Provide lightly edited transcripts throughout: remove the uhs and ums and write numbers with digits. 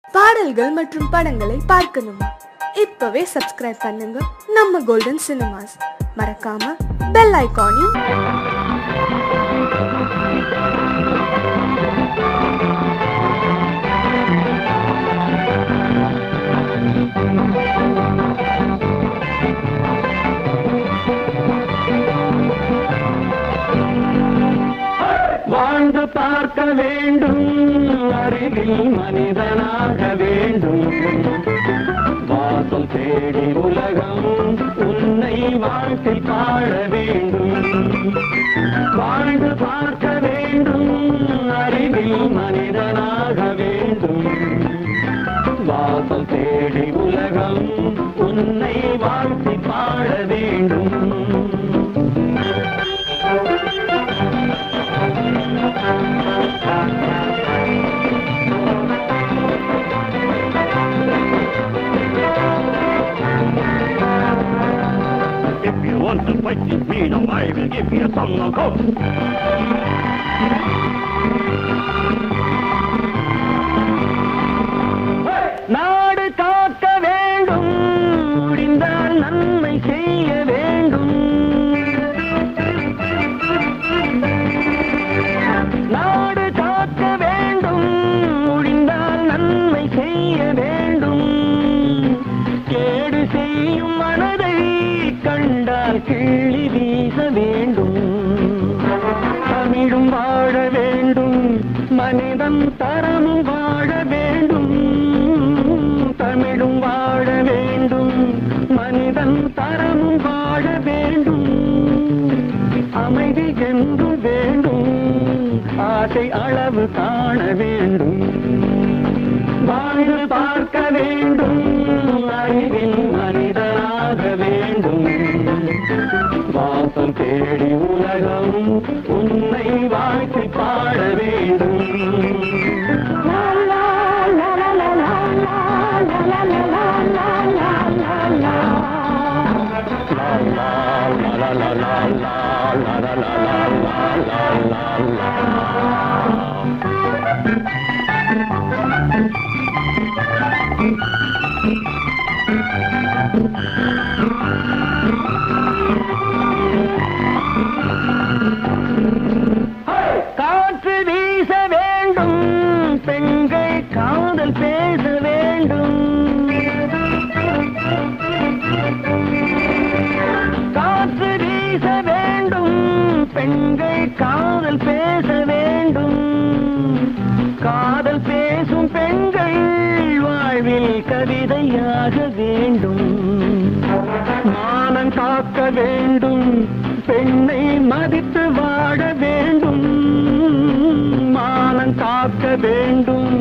பாடல்கள் மற்றும் படங்களை பார்க்கணுமா? இப்பவே சப்ஸ்கிரைப் பண்ணுங்க நம்ம கோல்டன் சினிமாஸ். மறக்காம பெல் ஐகானையும் வாழ்ந்து பார்க்க வேண்டும், அறிவில் மனிதனாக வேண்டும், வாசம் தேடி உலகம் உன்னை வாழ்த்தி பாட வேண்டும். வாழ்ந்து பார்க்க வேண்டும், அறிவில் மனிதனாக வேண்டும், வாசம் தேடி உலகம் உன்னை வாழ்த்தி பாட வேண்டும். If you want to fight with me, now I will give you a song of hope. நாடு காக்க வேண்டும், முடிந்தால் நன்மை செய்ய வேண்டும். நாடு காக்க வேண்டும், முடிந்தால் நன்மை செய்ய வேண்டும். கேடு செய்யும் மனதை கண்டால் கிள்ளி வீச வேண்டும். தமிழும் வாழ வேண்டும், மனிதன் தரமும் வாழ வேண்டும். தமிழும் வாழ வேண்டும், மனிதன் தரமும் வாழ வேண்டும். அமைதி என்று வேண்டும், ஆசை அளவு காண வேண்டும். வாழ்ந்து பார்க்க வேண்டும், அறிவில் மனிதனாக வேண்டும், வாசம் தேடி உலகம் உன்னை வாழ்த்தி பாட வேண்டும். காற்று வீச வேண்டும், பெண்கள் காதல் பேச வேண்டும். காற்று வீச வேண்டும், பெண்கள் காதல் பேச வேண்டும். காதல் பேசும் பெண்கள் வாழ்வில் கவிதையாக வேண்டும். மானம் காக்க வேண்டும், பெண்ணை மதித்து வாழ வேண்டும். மானம் காக்க வேண்டும்,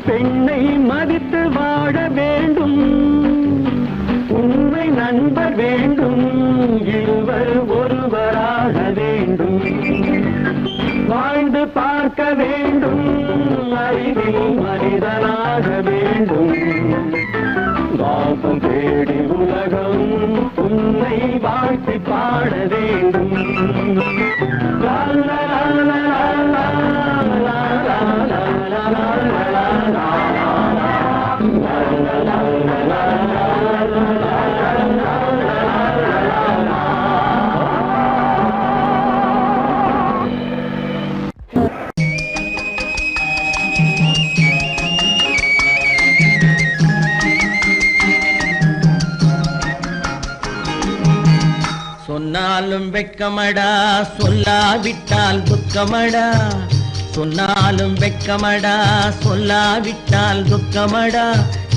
பெண்ணை மதித்து வாழ வேண்டும். உண்மை நண்பர் வேண்டும், இருவர் ஒருவராக வேண்டும். வாழ்ந்து பார்க்க வேண்டும், அறிவில் மனிதனாக வேண்டும், வாசம் தேடி உலகம் உன்னை வாழ்த்தி பாட வேண்டும். லா லா லா லா லா லா லா லா லா லா. சொன்னாலும் வெட்கமடா, சொல்லாவிட்டால் துக்கமடா. சொன்னாலும் வெட்கமடா, சொல்லாவிட்டால் துக்கமடா.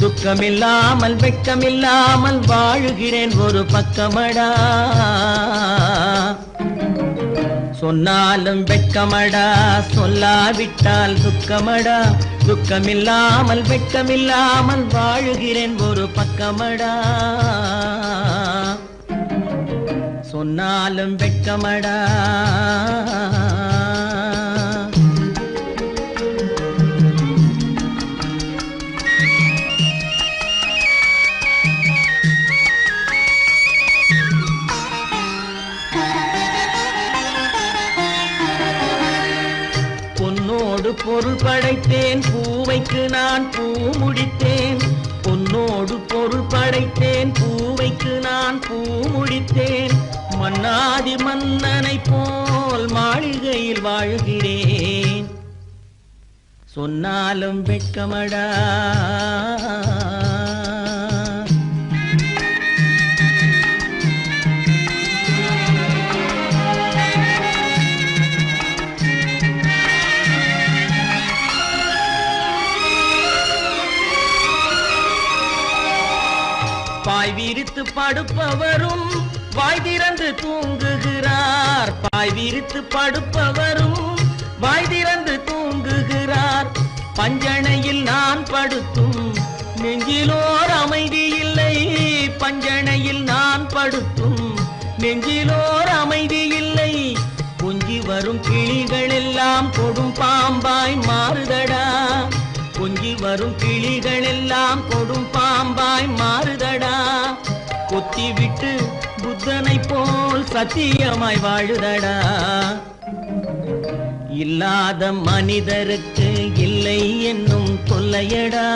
துக்கமில்லாமல் வெட்கமில்லாமல் வாழுகிறேன் ஒரு பக்கமடா. சொன்னாலும் வெட்கமடா, சொல்லாவிட்டால் துக்கமடா. துக்கமில்லாமல் வெட்கமில்லாமல் வாழுகிறேன் ஒரு பக்கமடா. சொன்னாலும் வெட்கமடா. பொன்னோடு பொருள் படைத்தேன், பூவை பூவைக்கு நான் பூ முடித்தேன், பொன்னோடு பொருள் படைத்தேன். பூவைக்கு நான் பூ முடித்தேன், மன்னாதி மன்னனை போல் மாளிகையில் வாழ்கிறேன். சொன்னாலும் வெட்கமடா, பாய் விரித்து படுப்பவரும் வாய் திறந்து தூங்குகிறார். பாய் விரித்து படுப்பவரும் வாய் திறந்து தூங்குகிறார். பஞ்சணையில் நான் படுத்தும் நெஞ்சிலோர் அமைதி இல்லை. பஞ்சணையில் நான் படுத்தும் நெஞ்சிலோர் அமைதி இல்லை. கொஞ்சி வரும் கிளிகள் எல்லாம் கொடும் பாம்பாய் மாறுதடா. கொஞ்சி வரும் கிளிகள் எல்லாம் கொடும் பாம்பாய் மாறுதடா. கொத்தி விட்டு புத்தனை போல் சத்தியமாய் வாழுதடா. இல்லாத மனிதருக்கு இல்லை என்னும் தொல்லையடா.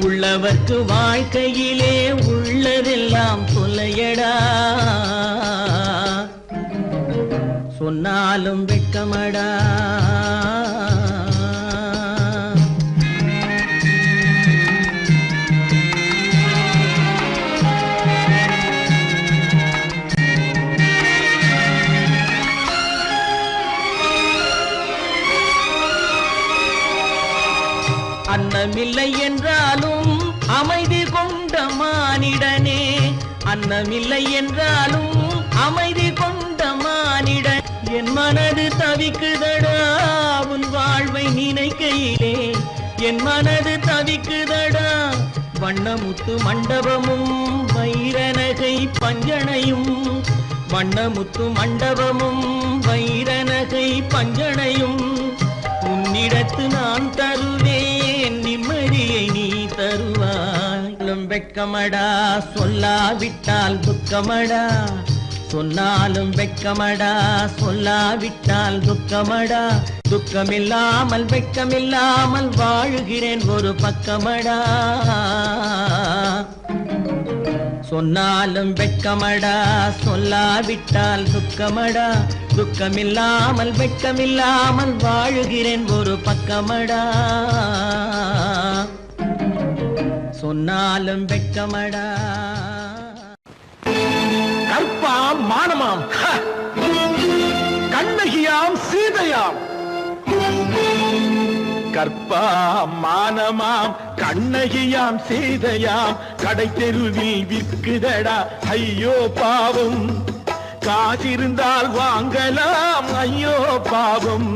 உள்ளவர்க்கு வாழ்க்கையிலே உள்ளதெல்லாம் தொல்லையடா. சொன்னாலும் வெட்கமடா. அன்னமில்லை என்றாலும் அமைதி கொண்ட மானிடனே. அன்னமில்லை என்றாலும் அமைதி கொண்ட மானிடன். என் மனது தவிக்குதடா உன் வாழ்வை நினைக்கையிலே. என் மனது தவிக்குதடா. வண்ணமுத்து மண்டபமும் வைரநகை பஞ்சனையும். வண்ணமுத்து மண்டபமும் வைரநகை பஞ்சனையும். உன்னிடத்து நான் தருவேன், நிம்மதியை நீ தருவாய். வெட்கமடா, சொல்லாவிட்டால் துக்கமடா. சொன்னாலும் வெட்கமடா, சொல்லாவிட்டால் துக்கமடா. துக்கமில்லாமல் வெட்கமில்லாமல் வாழுகிறேன் ஒரு பக்கமடா. சொன்னாலும் வெட்கமடா, சொல்லாவிட்டால் துக்கமடா. துக்கமில்லாமல் வெட்கமில்லாமல் வாழுகிறேன் ஒரு பக்கமடா. சொன்னாலும் வெட்கமடா. கற்பாம் மானமாம், கண்ணகியாம் சீதையாம். கற்பாம் மானமாம் கண்ணகியாம் சீதையாம். கடை தெருவில் விற்குதடா ஐயோ பாவம். காசிருந்தால் வாங்கலாம் ஐயோ பாவம்.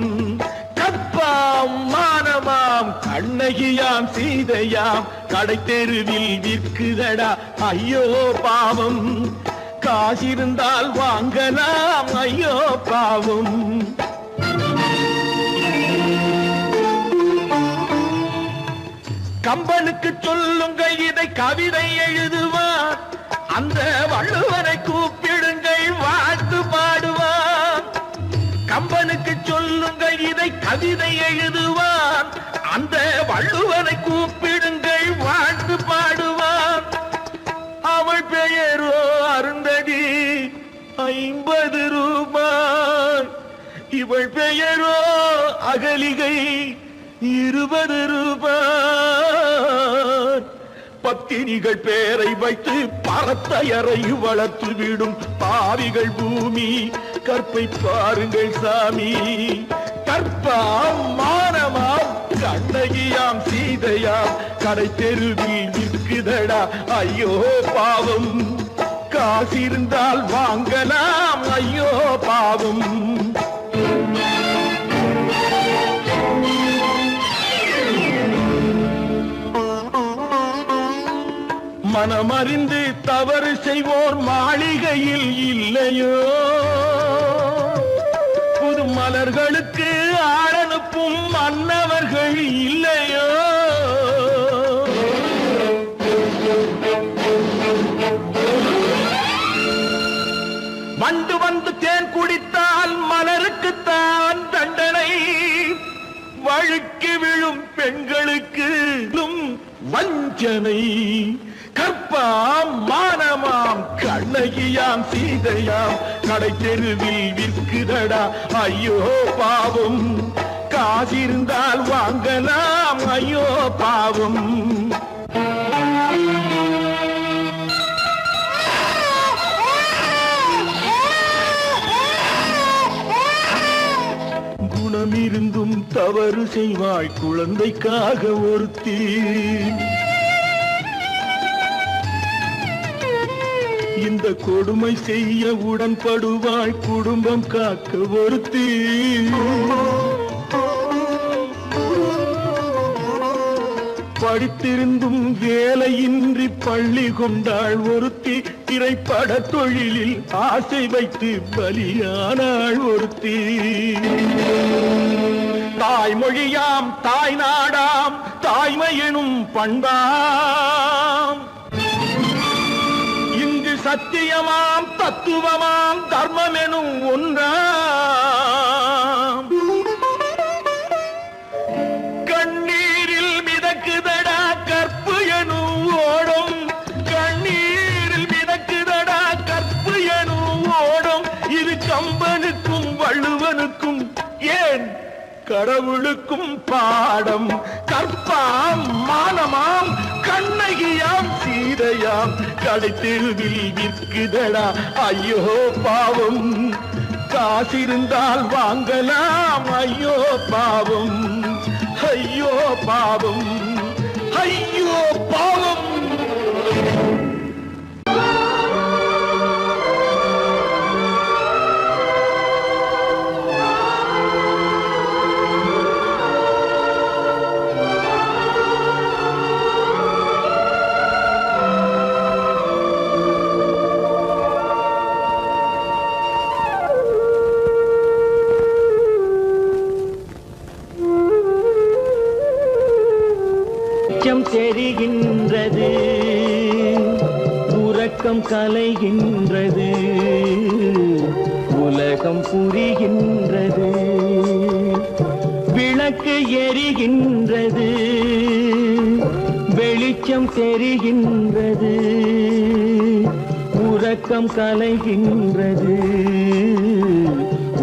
கற்பாம் மானமாம் கண்ணகியாம் சீதையாம். கடை தெருவில் விற்குதடா ஐயோ பாவம். காசிருந்தால் வாங்கலாம் ஐயோ பாவம். கம்பனுக்கு சொல்லுங்கள் இதை கவிதை எழுதுவார். அந்த வள்ளுவனை கூப்பிடுங்கள் வாழ்த்து பாடுவார். கம்பனுக்கு சொல்லுங்கள் இதை கவிதை எழுதுவார். அந்த வள்ளுவனை கூப்பிடுங்கள் வாழ்த்து பாடுவார். அவள் பெயரோ அருந்ததி 50 ரூபாய். இவள் பெயரோ அகலிகை 20 ரூபாய். பத்தினிகள் பேரை வைத்து பரத்தையறை வளர்த்து விடும் பாவிகள் பூமி. கற்பை பாருங்கள் சாமி. கற்பாம் மானமாம் கண்ணகியாம் சீதையாம். கடை தெருவில் விற்குதடா ஐயோ பாவம். காசிருந்தால் வாங்கலாம் ஐயோ பாவம். மனமறிந்து தவறு செய்வோர் மாளிகையில் இல்லையோ. புது மலர்களுக்கு ஆளனுப்பும் மன்னவர்கள் இல்லையோ. வண்டு வந்து தேன் குடித்தால் மலருக்குத்தான் தண்டனை. வழுக்கி விழும் பெண்களுக்கு வஞ்சனை கற்பாம் மானமாம் கண்ணகியாம் சீதையாம் கடை தெருவில் விற்குதடா ஐயோ பாவம் காசிருந்தால் வாங்கலாம் ஐயோ பாவம் குணமிருந்தும் தவறு செய்வாய் குழந்தைக்காக ஒருத்தி இந்த கொடுமை செய்ய உடன்படுவாய் குடும்பம் காக்க ஒருத்தி படித்திருந்தும் வேலையின்றி பள்ளி கொண்டாள் ஒருத்தி திரைப்பட தொழிலில் ஆசை வைத்து பலியானாள் ஒருத்தி தாய்மொழியாம் தாய் நாடாம் தாய்மை எனும் பண்பாம் இங்கு சத்தியமாம் தத்துவமாம் தர்மம் எனும் ஒன்றாம் கண்ணீரில் மிதக்குதடா கற்பு எனும் ஓடும் கண்ணீரில் மிதக்குதடா கற்பு எனும் ஓடும் இது கம்பனுக்கும் வள்ளுவனுக்கும் ஏன் கடவுளுக்கும் பாடம் கற்பாம் மானமாம் கண்ணகியாம் சீதையாம் கடைத்தெருவில் விற்குதடா ஐயோ பாவம் காசிருந்தால் வாங்கலாம் ஐயோ பாவம் ஐயோ பாவம் ஐயோ பாவம் தெரிகின்றது உறக்கம் கலைகின்றது உலகம் புரிகின்றது விளக்கு எரிகின்றது வெளிச்சம் தெரிகின்றது உறக்கம் கலைகின்றது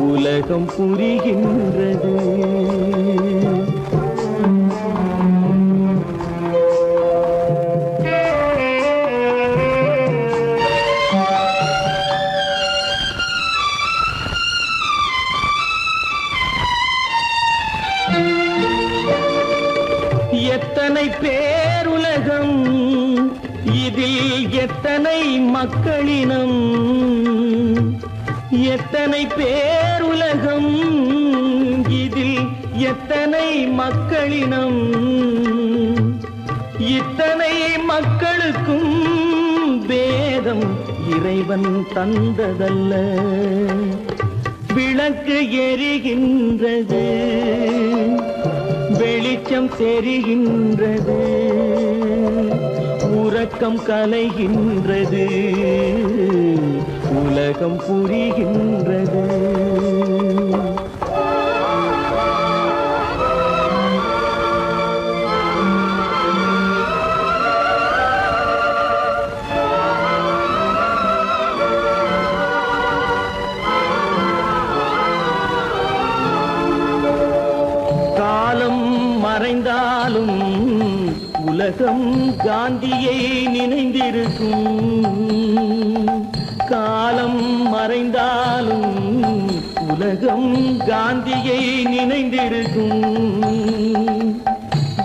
உலகம் புரிகின்றது எத்தனை பேருலகம் இதில் எத்தனை மக்களினம் எத்தனை பேருலகம் இதில் எத்தனை மக்களினம் இத்தனை மக்களுக்கும் வேதம் இறைவன் தந்ததல்ல விளக்கு எரிகின்றது வெளிச்சம் தெரிகின்றது உறக்கம் கலைகின்றது உலகம் புரிகின்றது மறைந்தாலும் உலகம் காந்தியை நினைந்திருக்கும் காலம் மறைந்தாலும் உலகம் காந்தியை நினைந்திருக்கும்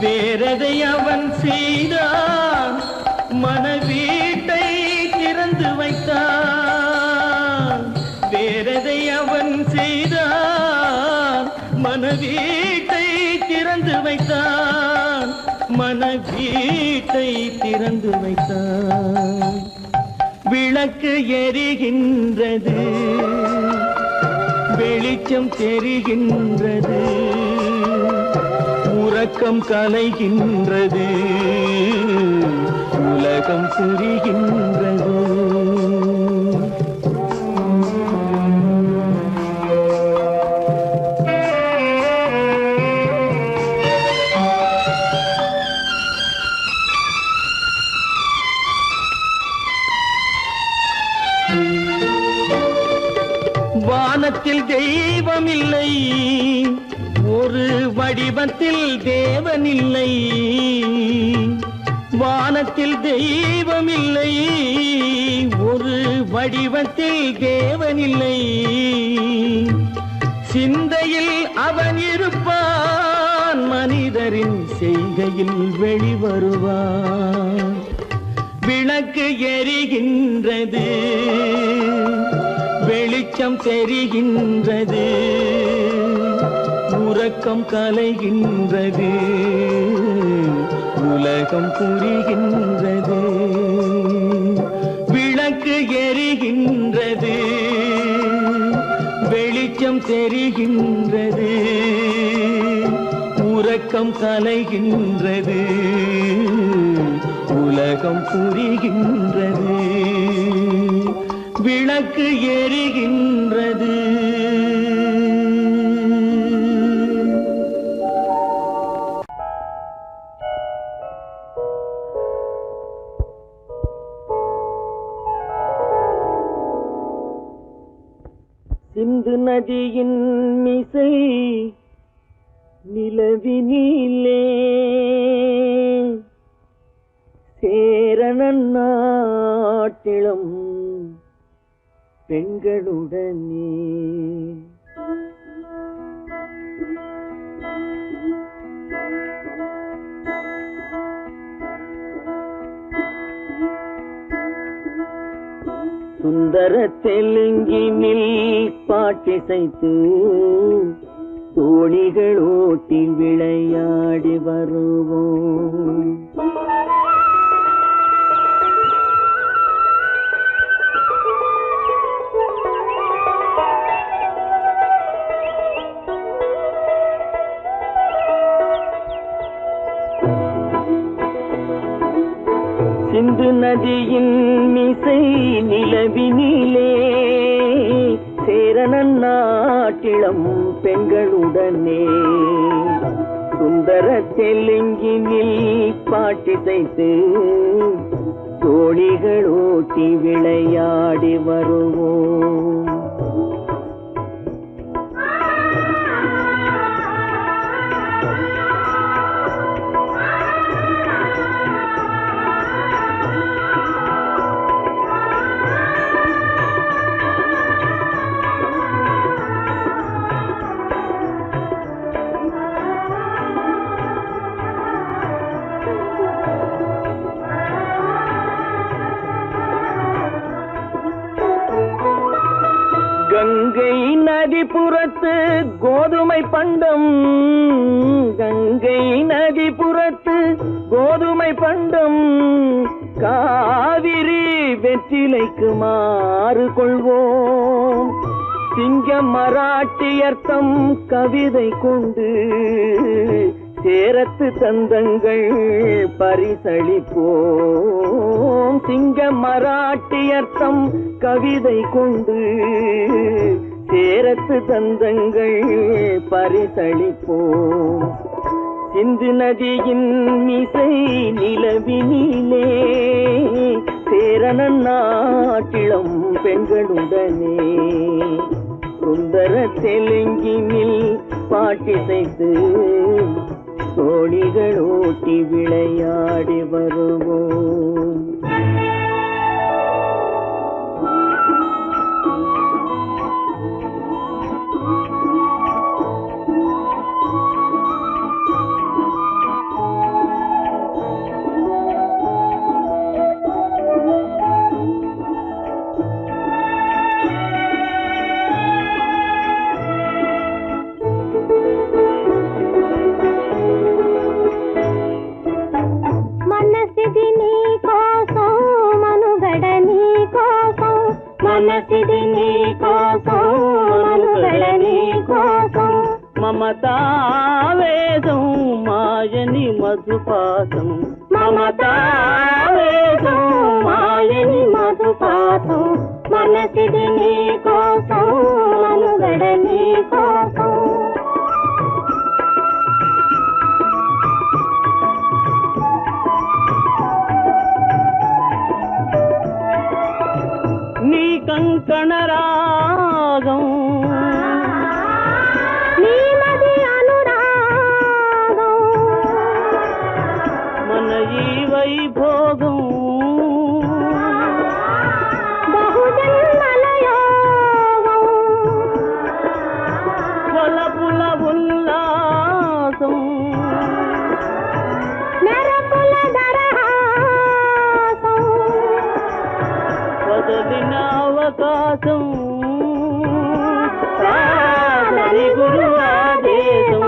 வேறதை அவன் செய்தான் மனவீட்டை திறந்து வைத்தான் வேறதை அவன் செய்தான் மனவீட்டை திறந்து வைத்தான் மனவீட்டை திறந்து வைத்தான் விளக்கு எரிகின்றது வெளிச்சம் தெரிகின்றது உறக்கம் கலைகின்றது உலகம் புரிகின்றது வடிவத்தில் தேவனில்லை, வானத்தில் தெய்வமில்லை. ஒரு வடிவத்தில் தேவனில்லை, சிந்தையில் அவன் இருப்பான், மனிதரின் செய்கையில் வெளிவருவான். விளக்கு எரிகின்றது, வெளிச்சம் தெரிகின்றது, உறக்கம் கலைகின்றது, உலகம் புரிகின்றது. விளக்கு எரிகின்றது, வெளிச்சம் தெரிகின்றது, உறக்கம் கலைகின்றது, உலகம் புரிகின்றது. விளக்கு எரிகின்றது. சிந்து நதியின் மிசை நிலவினிலே சேரணன் நாட்டிளம் பெண்களுடனே சுந்தர தெலுங்கினில் பாட்டிசைத்து தோணிகள் ஓட்டி விளையாடி வருவோம். சிந்து நதியின் மிசை நிலவினிலே சேரணன் நாட்டிளம் பெண்களுடனே சுந்தர தெலுங்கினில் பாட்டிசைத்து தோணிகள் ஓட்டி விளையாடி வருவோம். கங்கை நதிபுறத்து கோதுமை பண்டம், கங்கை நதிபுறத்து கோதுமை பண்டம், காவிரி வெற்றிலைக்கு மாறு கொள்வோம். சிங்க மராட்டியர்த்தம் கவிதை கொண்டு சேரத்து தந்தங்கள் பரிசளிப்போம். சிங்க மராட்டியர்த்தம் கவிதை கொண்டு சேரத்து தந்தங்கள் பரிசளிப்போம். சிந்து நதியின் மிசை நிலவினிலே சேரணன் நாட்டிளம் பெண்களுடனே சுந்தர தெலுங்கினில் பாட்டிசைத்து தோணிகள் ஓட்டி விளையாடி வருவோம். మనసిది నీ కోసం మనుగడ నీ కోసం మమతావేదం మాయని మధుపాసం మమతావేదం మాయని మధుపాసం మనసిది నీ కోసం మనుగడ నీ కోసం కంకణరాగం నీ మది అనురాగం వైభోగం బహుజన్మలయోగం కొలపుల ఉల్లాసం మెరపుల దరహాసం వదలిన అవకాశం సాధని గురు ఆదేశం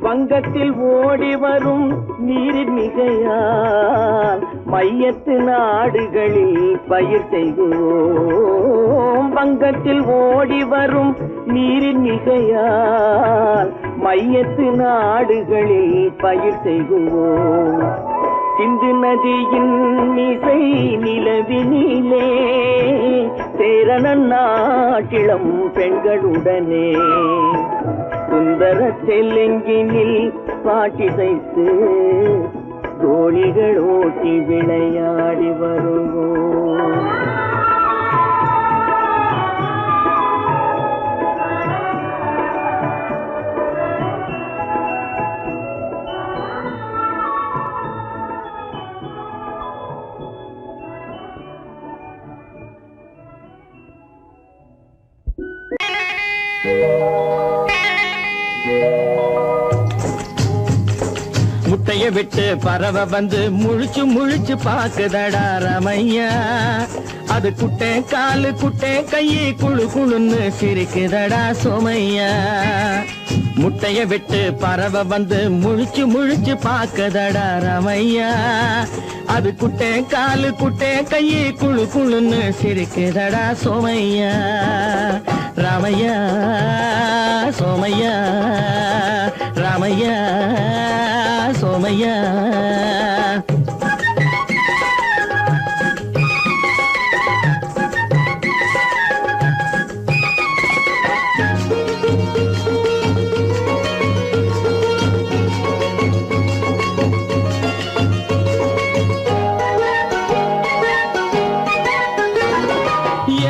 வங்கத்தில் ஓடி வரும் நீரின் மிகையால் மையத்து நாடுகளில் பயிர் செய்கிறோம். வங்கத்தில் ஓடி வரும் நீரின் மிகையால் மையத்து நாடுகளில் பயிர் செய்கிறோம். சிந்து நதியின் மிசை நிலவினிலே சேரணன் நாட்டிளம் பெண்களுடனே சுந்தர தெலுங்கினில் பாட்டிசைத்து தோழிகள் ஓட்டி விளையாடி வருவோம். முட்டைய விட்டு பறவை வந்து முழிச்சு முழிச்சு பாக்குதடா ரமையா. அது குட்டை காலு குட்டை கையை குழு குழுன்னு சிரிக்குதடா சோமையா. முட்டைய விட்டு பறவை வந்து முழிச்சு முழிச்சு பாக்குதடா ரமையா. அது குட்டை காலு குட்டை கையை குழு குழுன்னு சிரிக்குதடா சோமையா. ராமையா சோமையா ராமையா சோமையா.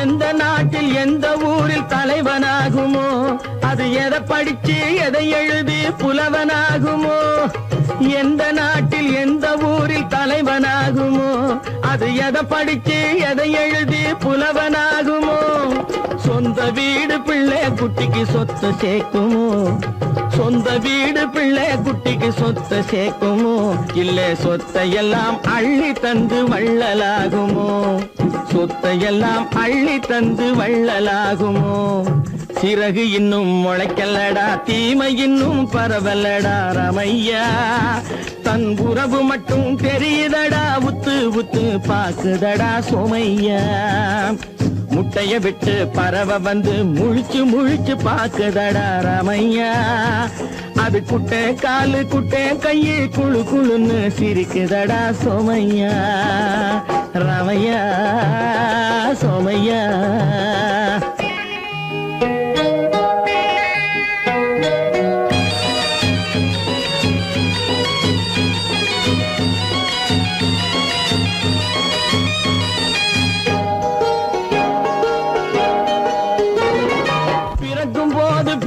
எந்த நாட்டில் எந்த ஊரில் தலைவனாகுமோ, அது எதை படிச்சு எதை எழுதி புலவனாகுமோ. எந்த நாட்டில் எந்த ஊரில் தலைவனாகுமோ, அது எதை படிச்சு எதை எழுதி புலவனாகுமோ. சொந்த வீடு பிள்ளை குட்டிக்கு சொத்து சேர்க்குமோ, சொந்த வீடு பிள்ளை குட்டிக்கு சொத்து சேர்க்குமோ. இல்ல சொத்தையெல்லாம் அள்ளி தந்து வள்ளலாகுமோ, சொத்தையெல்லாம் அள்ளி தந்து வள்ளலாகுமோ. சிறகு இன்னும் முளைக்கல்லடா, தீமை இன்னும் பரவலடா ரமையா. தன் உறவு மட்டும் தெரியுதடா, உத்து உத்து பாக்குதடா சோமையா. முட்டைய விட்டு பறவை வந்து முழிச்சு முழிச்சு பாக்குதடா ரமையா. அது குட்டை காலு குட்டை கையை குழு குழுன்னு சிரிக்குதடா சோமையா. ரமையா சோமையா.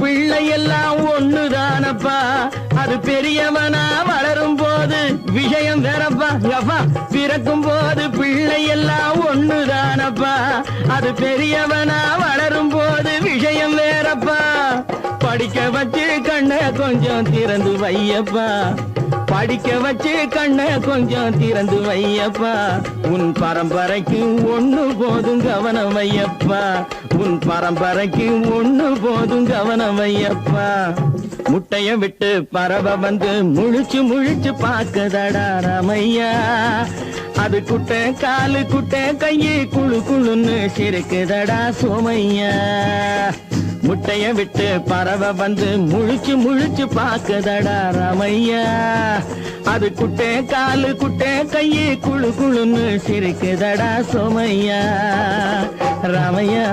பிள்ளையெல்லாம் ஒண்ணுதானப்பா, அது பெரியவனா வளரும் போது விஷயம் வேறப்பா. பிறக்கும் போது பிள்ளையெல்லாம் ஒண்ணுதானப்பா, அது பெரியவனா வளரும் போது விஷயம் வேறப்பா. படிக்க வச்சு கண்ணை கொஞ்சம் திறந்து வையப்பா படிக்க வச்சு கண்ண கொஞ்சம் திறந்து வையப்பா உன் பரம்பரைக்கு ஒண்ணு போதும் கவனம் வையப்பா உன் பரம்பரைக்கு ஒண்ணு போதும் கவனம் வையப்பா முட்டைய விட்டு பறவை வந்து முழிச்சு முழிச்சு பாக்குதடா ராமையா அது குட்டை காலு குட்டை கையு குழு குழுன்னு சிரிக்குதடா சோமையா முட்டைய விட்டு பறவை வந்து முழிச்சு முழிச்சு பாக்குதடா ராமையா அது குட்டை காலு குட்டை கையு குழு குழுன்னு சிரிக்குதடா சோமையா ராமையா